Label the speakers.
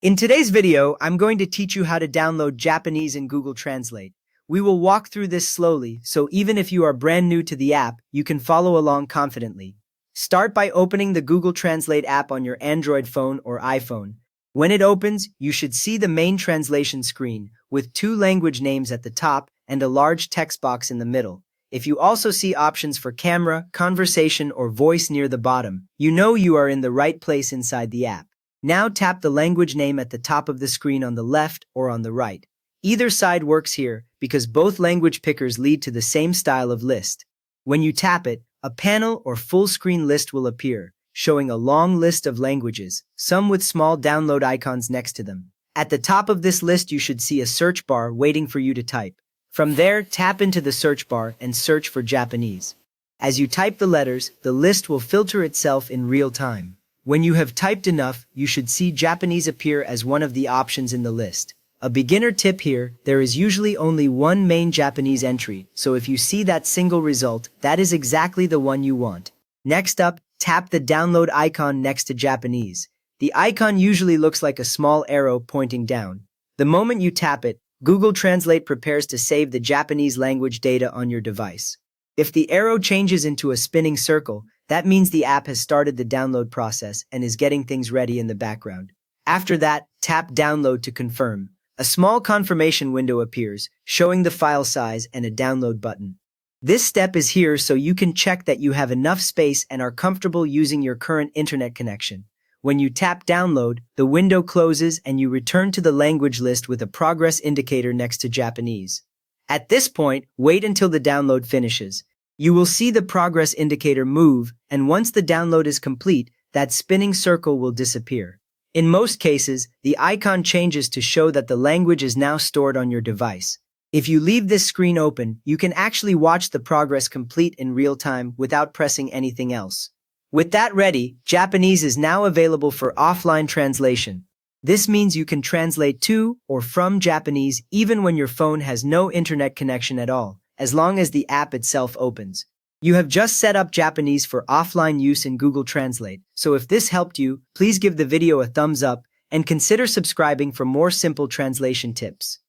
Speaker 1: In today's video, I'm going to teach you how to download Japanese in Google Translate. We will walk through this slowly, so even if you are brand new to the app, you can follow along confidently. Start by opening the Google Translate app on your Android phone or iPhone. When it opens, you should see the main translation screen, with two language names at the top and a large text box in the middle. If you also see options for camera, conversation, or voice near the bottom, you know you are in the right place inside the app. Now tap the language name at the top of the screen on the left or on the right. Either side works here because both language pickers lead to the same style of list. When you tap it, a panel or full screen list will appear, showing a long list of languages, some with small download icons next to them. At the top of this list, you should see a search bar waiting for you to type. From there, tap into the search bar and search for Japanese. As you type the letters, the list will filter itself in real time. When you have typed enough, you should see Japanese appear as one of the options in the list. A beginner tip here, there is usually only one main Japanese entry, so if you see that single result, that is exactly the one you want. Next up, tap the download icon next to Japanese. The icon usually looks like a small arrow pointing down. The moment you tap it, Google Translate prepares to save the Japanese language data on your device. If the arrow changes into a spinning circle, that means the app has started the download process and is getting things ready in the background. After that, tap Download to confirm. A small confirmation window appears, showing the file size and a download button. This step is here so you can check that you have enough space and are comfortable using your current internet connection. When you tap Download, the window closes and you return to the language list with a progress indicator next to Japanese. At this point, wait until the download finishes. You will see the progress indicator move, and once the download is complete, that spinning circle will disappear. In most cases, the icon changes to show that the language is now stored on your device. If you leave this screen open, you can actually watch the progress complete in real time without pressing anything else. With that ready, Japanese is now available for offline translation. This means you can translate to or from Japanese even when your phone has no internet connection at all, as long as the app itself opens. You have just set up Japanese for offline use in Google Translate, so if this helped you, please give the video a thumbs up and consider subscribing for more simple translation tips.